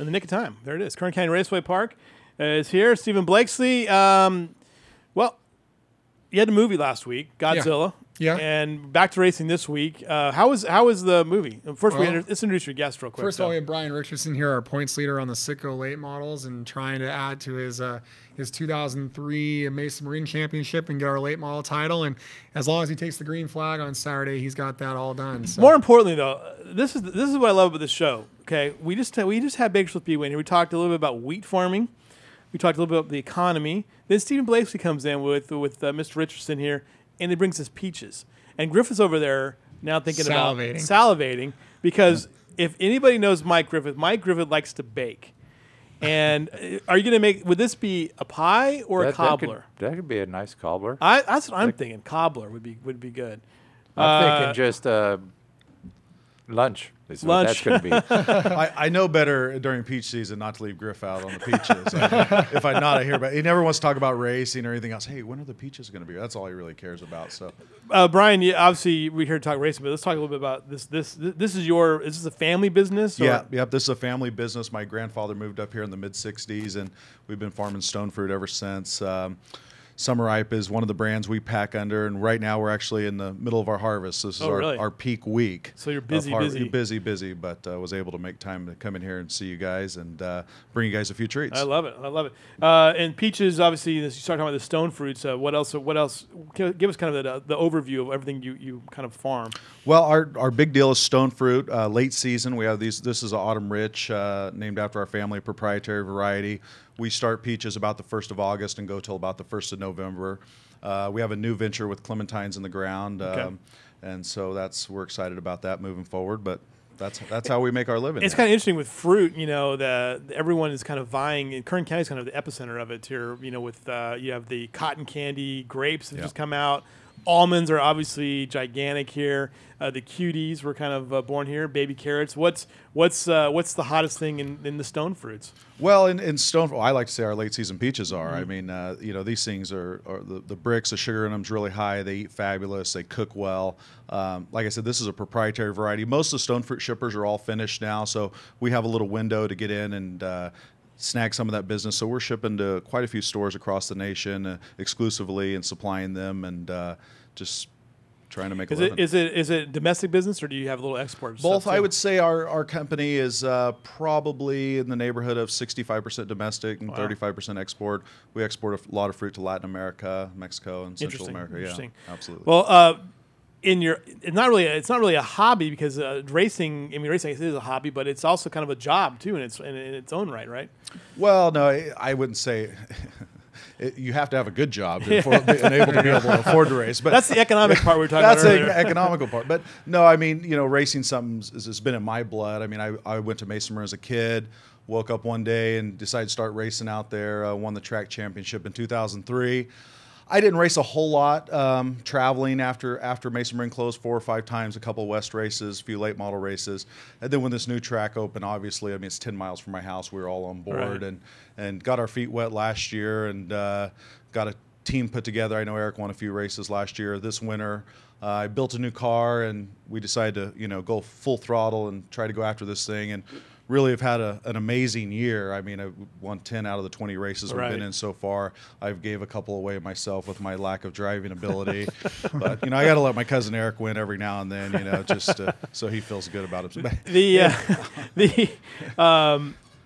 In the nick of time. There it is. Kern County Raceway Park is here. Stephen Blakesley. Well, you had a movie last week, Godzilla. Yeah. And back to racing this week. How was the movie? First, let's introduce your guest real quick. First of all, we have Brian Richardson here, our points leader on the Sitco late models, and trying to add to his 2003 Mesa Marine Championship and get our late model title. And as long as he takes the green flag on Saturday, he's got that all done. So. More importantly, though, this is what I love about this show. Okay, we just had Bakersfield Speedway in here. We talked a little bit about wheat farming. We talked a little bit about the economy. Then Stephen Blakesley comes in with Mr. Richardson here, and he brings us peaches. And Griffith's over there now thinking about salivating because if anybody knows Mike Griffith likes to bake. And are you going to make? Would this be a pie or a cobbler? That could be a nice cobbler. That's what I'm thinking. Cobbler would be good. I'm thinking just lunch. Is what that's going to be. I know better during peach season not to leave Griff out on the peaches. If I not, I hear about it. He never wants to talk about racing or anything else. Hey, when are the peaches going to be? That's all he really cares about. So, Brian, obviously we're here to talk racing, but let's talk a little bit about this. This is a family business? Or? Yeah, yep. This is a family business. My grandfather moved up here in the mid '60s, and we've been farming stone fruit ever since. Summer Ripe is one of the brands we pack under, and right now we're actually in the middle of our harvest. This is our peak week. So you're busy. But was able to make time to come in here and see you guys and bring you guys a few treats. I love it. And peaches, obviously, you start talking about the stone fruits. What else? Give us kind of the overview of everything you kind of farm. Well, our big deal is stone fruit. Late season, we have these. This is an Autumn Rich, named after our family proprietary variety. We start peaches about the 1st of August and go till about the 1st of November. We have a new venture with clementines in the ground, and so we're excited about that moving forward. But that's how we make our living. It's kind of interesting with fruit. Everyone is kind of vying. And Kern County is kind of the epicenter of it here. With you have the cotton candy grapes that just come out. Almonds are obviously gigantic here. The cuties were kind of born here. Baby carrots. What's the hottest thing in the stone fruits? Well, in stone, I like to say our late season peaches are. I mean, these things are the bricks. The sugar in them is really high. They eat fabulous. They cook well. Like I said, this is a proprietary variety. Most of the stone fruit shippers are all finished now, so we have a little window to get in and snag some of that business. So we're shipping to quite a few stores across the nation exclusively and supplying them and just trying to make a living. Is it domestic business or do you have a little export? Both. I would say our company is probably in the neighborhood of 65% domestic and 35% export. We export a lot of fruit to Latin America, Mexico, and Central America. Interesting. Yeah, absolutely. Well, it's not really a hobby because racing. I mean, racing is a hobby, but it's also kind of a job too in its own right? Well, no, I wouldn't say. You have to have a good job to and able to be able to afford to race. But that's the economic part we were talking about earlier. That's the economical part. But no, I mean, racing has been in my blood. I mean, I went to Mesa Marine as a kid, woke up one day and decided to start racing out there, won the track championship in 2003. I didn't race a whole lot traveling after Mesa Marine closed 4 or 5 times, a couple of West races, a few late model races. And then when this new track opened, obviously, I mean, it's 10 miles from my house. We were all on board and got our feet wet last year and got a team put together. I know Eric won a few races last year. This winter, I built a new car and we decided to, go full throttle and try to go after this thing. And really have had an amazing year. I mean, I won 10 out of the 20 races we've been in so far. I've gave a couple away myself with my lack of driving ability. But, I got to let my cousin Eric win every now and then, just so he feels good about it.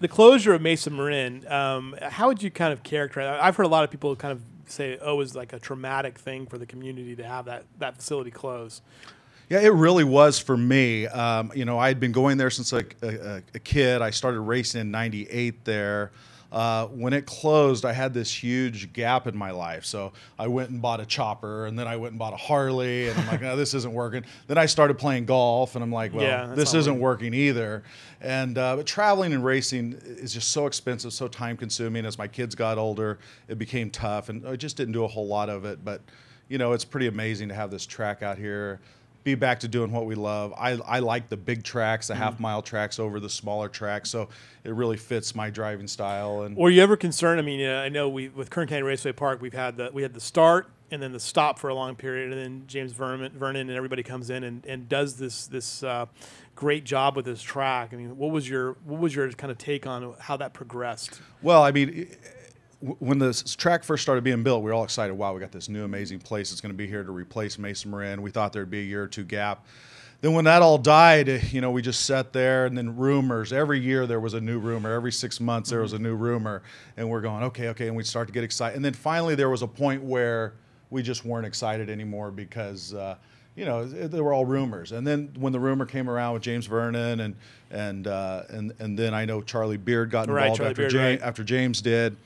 The closure of Mesa Marin, how would you kind of characterize? I've heard a lot of people kind of say, it was like a traumatic thing for the community to have that facility close. Yeah, it really was for me. I had been going there since a kid. I started racing in '98 there. When it closed, I had this huge gap in my life. So I went and bought a chopper, and then I went and bought a Harley, and I'm like, no, this isn't working. Then I started playing golf, and I'm like, well, this isn't working either. And but traveling and racing is just so expensive, so time-consuming. As my kids got older, it became tough, and I just didn't do a whole lot of it. But, it's pretty amazing to have this track out here. Be back to doing what we love. I like the big tracks, the half-mile tracks over the smaller tracks, so it really fits my driving style. And were you ever concerned? I mean, I know with Kern County Raceway Park, we had the start, and then the stop for a long period, and then James Vernon and everybody comes in and does this great job with this track. I mean, what was your kind of take on how that progressed? Well, I mean, when the track first started being built, we were all excited. Wow, we got this new amazing place that's going to be here to replace Mesa Marin. We thought there'd be a year or two gap. Then when that all died, we just sat there, and then rumors. Every year there was a new rumor. Every 6 months there was a new rumor, and we're going, okay, and we'd start to get excited. And then finally there was a point where we just weren't excited anymore because they were all rumors. And then when the rumor came around with James Vernon and then I know Charlie Beard got involved after James did,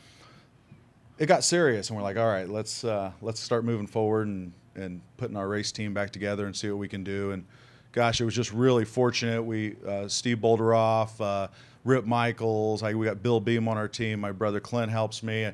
it got serious, and we're like, all right, let's start moving forward and putting our race team back together and see what we can do. And gosh, it was just really fortunate. We Steve Bolderoff, Rip Michaels, we got Bill Beam on our team. My brother Clint helps me.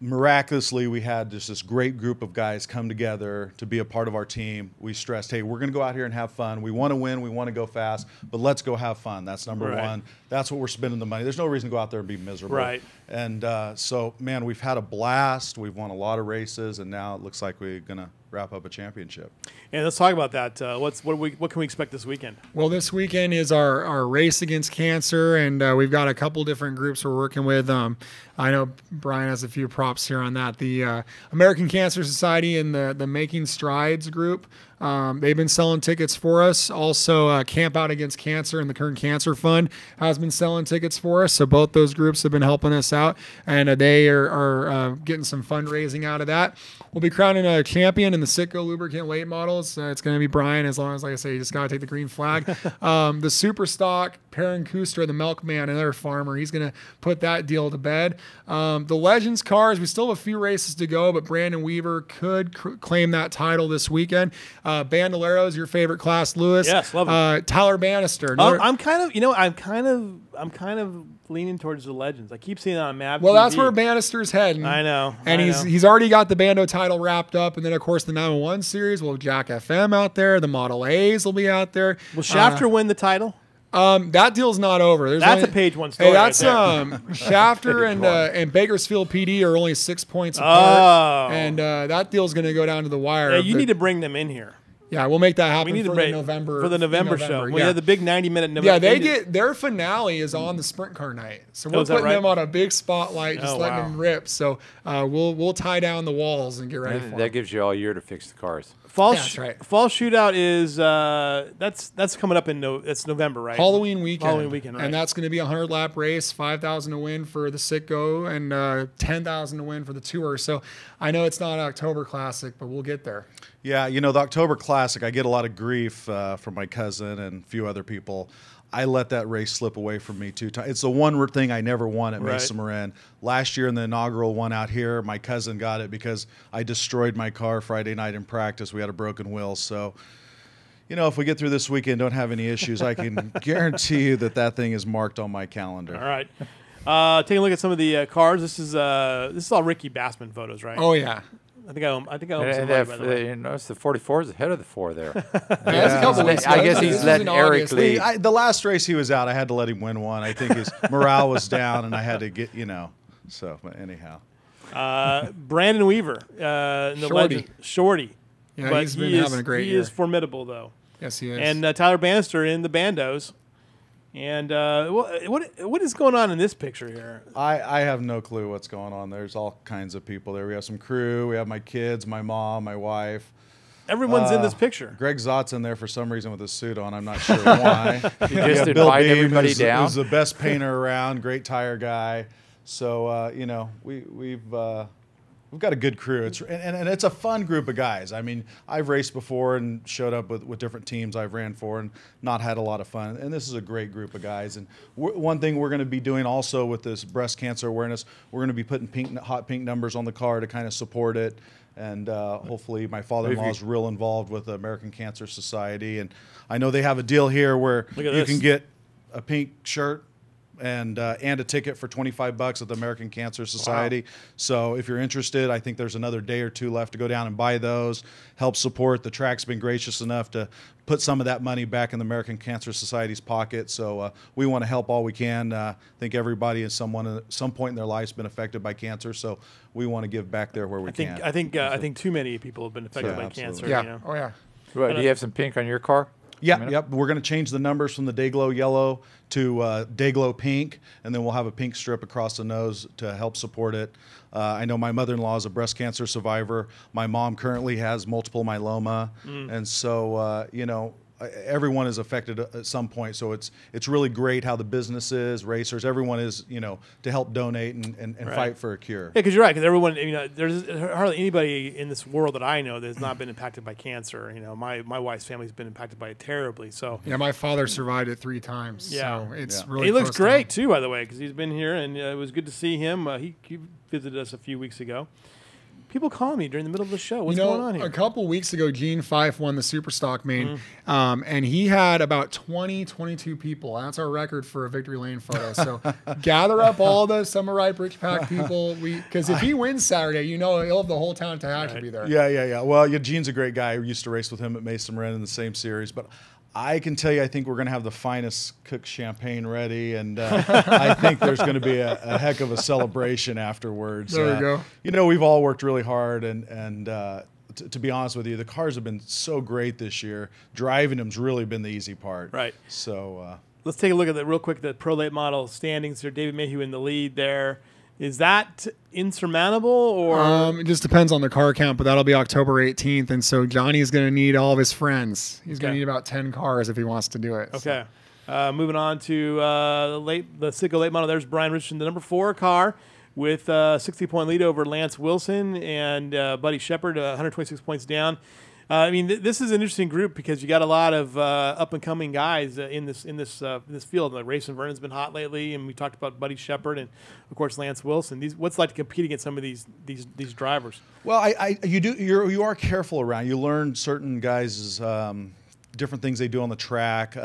Miraculously, we had just this great group of guys come together to be a part of our team. We stressed, hey, we're going to go out here and have fun. We want to win. We want to go fast, but let's go have fun. That's number one. That's what we're spending the money. There's no reason to go out there and be miserable. Right. And so, man, we've had a blast. We've won a lot of races, and now it looks like we're going to wrap up a championship. And let's talk about that. What can we expect this weekend? Well, this weekend is our race against cancer, and we've got a couple different groups we're working with. I know Brian has a few props here on that. The American Cancer Society and the Making Strides group, they've been selling tickets for us. Also, Camp Out Against Cancer and the Kern Cancer Fund has been selling tickets for us. So both those groups have been helping us out, and they are getting some fundraising out of that. We'll be crowning a champion in the Citgo lubricant late models. It's going to be Brian, as long as, like I say, you just got to take the green flag. The Super Stock, Perrin Kustra, the Milkman, another farmer, he's going to put that deal to bed. The Legends cars, we still have a few races to go, but Brandon Weaver could claim that title this weekend. Bandoleros, your favorite class, Lewis. Yes, love it. Tyler Bannister. I'm kind of leaning towards the Legends. I keep seeing it on map. Well, TV. That's where Bannister's heading. I know. And he's already got the Bando title wrapped up, and then of course the 911 series. We'll have Jack FM out there. The Model A's will be out there. Will Shafter win the title? That deal's not over. That's a page one story. Hey, that's right Shafter and Bakersfield PD are only 6 points apart, and that deal's going to go down to the wire. Yeah, you need to bring them in here. Yeah, we'll make that happen. We need for to the November show. Yeah. We have the big 90-minute November. Yeah, they get their finale is on the sprint car night, so we're putting them on a big spotlight, just letting them rip. So we'll tie down the walls and get ready for them. That gives you all year to fix the cars. Fall shootout is that's coming up it's November, right? Halloween weekend, right? And that's going to be a 100-lap race, 5,000 to win for the Citgo, and 10,000 to win for the Tour. So I know it's not an October Classic, but we'll get there. Yeah, the October Classic, I get a lot of grief from my cousin and a few other people. I let that race slip away from me 2 times. It's the one thing I never won at Mesa Marin. Last year in the inaugural one out here, my cousin got it because I destroyed my car Friday night in practice. We had a broken wheel. So, if we get through this weekend, don't have any issues, I can guarantee you that thing is marked on my calendar. All right. Taking a look at some of the cars. This is all Ricky Bassman photos, right? Oh, yeah. I think I own some money, by the way. Notice the 44 is ahead of the 4 there. I guess he's letting Eric lead. The last race he was out, I had to let him win one. I think his morale was down, and I had to get, So, but anyhow. Brandon Weaver, the legend. Shorty. Yeah, but he's been having a great year. He is formidable, though. Yes, he is. And Tyler Bannister in the Bandos. And what is going on in this picture here? I have no clue what's going on. There's all kinds of people there. We have some crew. We have my kids, my mom, my wife. Everyone's in this picture. Greg Zott's in there for some reason with his suit on. I'm not sure why. He just invite everybody down. Who's the best painter around, great tire guy. So, we've got a good crew. And it's a fun group of guys. I mean, I've raced before and showed up with different teams I've ran for and not had a lot of fun. And this is a great group of guys. And one thing we're going to be doing also with this breast cancer awareness, we're going to be putting hot pink numbers on the car to kind of support it. And hopefully my father-in-law is real involved with the American Cancer Society. And I know they have a deal here where you can get a pink shirt and a ticket for $25 at the American Cancer Society. Wow. So if you're interested, I think there's another day or two left to go down and buy those. Help support. The track's been gracious enough to put some of that money back in the American Cancer Society's pocket. So we want to help all we can. I think everybody at some point in their life has been affected by cancer. So we want to give back there where we can. I think too many people have been affected by cancer. Yeah. You know? Oh yeah. Well, do you have some pink on your car? Yeah, yep. We're going to change the numbers from the Dayglow yellow to Dayglow pink, and then we'll have a pink strip across the nose to help support it. I know my mother-in-law is a breast cancer survivor. My mom currently has multiple myeloma, and so you know, everyone is affected at some point. So it's really great how the businesses, racers, everyone is, you know, to help donate and right. fight for a cure. Yeah, because you're right. Because everyone, you know, there's hardly anybody in this world that I know that has not been impacted by cancer. You know, my wife's family's been impacted by it terribly. So yeah, my father survived it 3 times. Yeah, so it's really. He looks great too, by the way, because he's been here and it was good to see him. He visited us a few weeks ago. People call me during the middle of the show. What's going on here? A couple weeks ago, Gene Fife won the Superstock main, and he had about 22 people. That's our record for a victory lane photo. So gather up all the Summer Ride Bridge Pack people, because if he wins Saturday, you know he'll have the whole town to have to be there. Yeah. Well, Gene's a great guy. We used to race with him at Mesa Marin in the same series, but I can tell you, I think we're going to have the finest cooked champagne ready, and I think there's going to be a heck of a celebration afterwards. There we go. You know, we've all worked really hard, and to be honest with you, the cars have been so great this year. Driving them's really been the easy part. Right. So let's take a look at real quick, the Pro Late Model standings here. David Mayhew in the lead there. Is that insurmountable, or it just depends on the car count, but that'll be October 18th, and so Johnny's going to need all of his friends. He's going to need about 10 cars if he wants to do it. Okay. So. Moving on to the Sitco late model. There's Brian Richardson, the number 4 car, with a 60-point lead over Lance Wilson and Buddy Shepard, 126 points down. I mean, this is an interesting group because you got a lot of up and coming guys in this field. Like Racing Vernon's been hot lately, and we talked about Buddy Shepard and of course Lance Wilson. What's it like to compete against some of these drivers? Well, you are careful around. You learn certain guys' different things they do on the track. You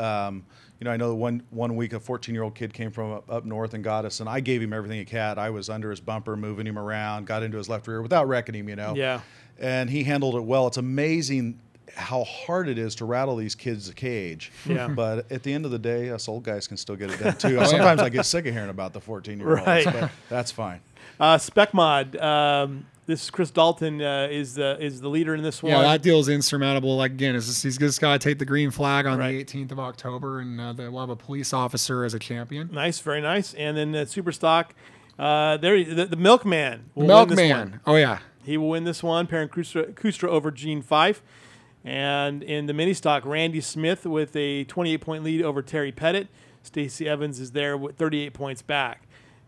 know, I know one week a 14-year-old kid came from up north and got us, and I gave him everything he had. I was under his bumper, moving him around, got into his left rear without wrecking him. You know. Yeah. And he handled it well. It's amazing how hard it is to rattle these kids' cage. Yeah. But at the end of the day, us old guys can still get it done too. Sometimes I get sick of hearing about the 14-year-olds, right. But that's fine. Spec Mod. This is Chris Dalton is the leader in this one. Yeah, that deal's insurmountable. Like again, he's just got to take the green flag on right. the 18th of October, and we'll have a police officer as a champion. Nice, very nice. And then Superstock. The Milkman. Milkman. Oh yeah. He will win this one, Perrin Kustra over Gene Fife. And in the mini stock, Randy Smith with a 28-point lead over Terry Pettit. Stacey Evans is there with 38 points back.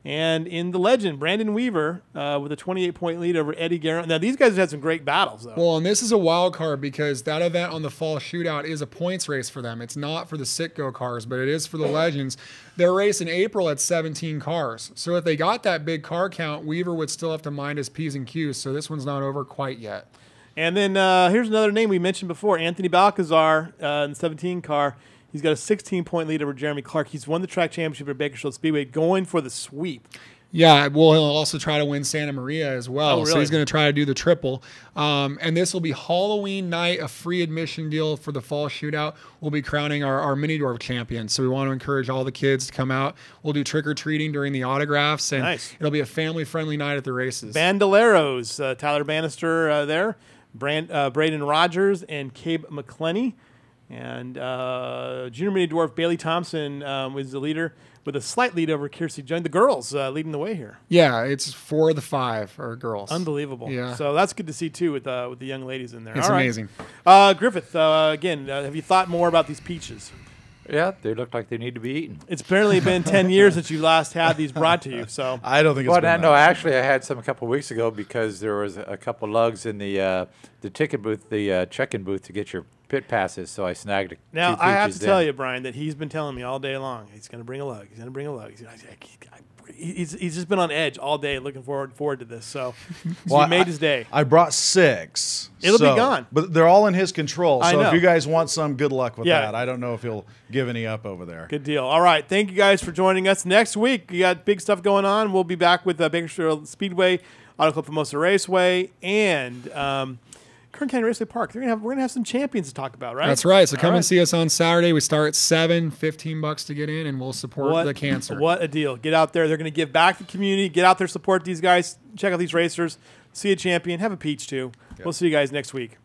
And in the legend, Brandon Weaver with a 28-point lead over Eddie Guerrero. Now, these guys have had some great battles, though. Well, and this is a wild card because that event on the fall shootout is a points race for them. It's not for the Sitco cars, but it is for the legends. They're racing April at 17 cars. So if they got that big car count, Weaver would still have to mind his P's and Q's. So this one's not over quite yet. And then here's another name we mentioned before, Anthony Balcazar in the 17 car. He's got a 16-point lead over Jeremy Clark. He's won the track championship at Bakersfield Speedway, going for the sweep. Yeah, well, he'll also try to win Santa Maria as well. Oh, really? So he's going to try to do the triple. And this will be Halloween night, a free admission deal for the fall shootout. We'll be crowning our mini dwarf champion. So we want to encourage all the kids to come out. We'll do trick-or-treating during the autographs. And nice. It'll be a family-friendly night at the races. Bandoleros, Tyler Bannister there, Braden Rogers, and Cabe McClenny. And junior mini dwarf Bailey Thompson was the leader with a slight lead over Kiersey Jung. The girls leading the way here. Yeah, it's 4 of the 5 are girls. Unbelievable. Yeah. So that's good to see too with the young ladies in there. It's amazing. Griffith, again, have you thought more about these peaches? Yeah, they look like they need to be eaten. It's apparently been 10 years since you last had these brought to you. So I don't think it's been no, actually, I had some a couple of weeks ago because there was a couple lugs in the ticket booth, the check-in booth to get your pit passes, so I snagged now, two peaches. I have to tell you, Brian, that he's been telling me all day long he's going to bring a lug. He's going to bring a lug. I he's just been on edge all day, looking forward to this. So, Well, he made his day. I brought 6. It'll be gone. But they're all in his control. I So know. if you guys want some, good luck with Yeah. that. I don't know if he'll give any up over there. Good deal. All right. Thank you guys for joining us. Next week, we got big stuff going on. We'll be back with Bakersfield Speedway, Auto Club Formosa Raceway, and Kern County Raceway Park. We're gonna have some champions to talk about, right? That's right. So come All and see us on Saturday. We start at 7, $15 to get in, and we'll support the cancer. What a deal. Get out there. They're going to give back to the community. Get out there, support these guys. Check out these racers. See a champion. Have a peach, too. We'll see you guys next week.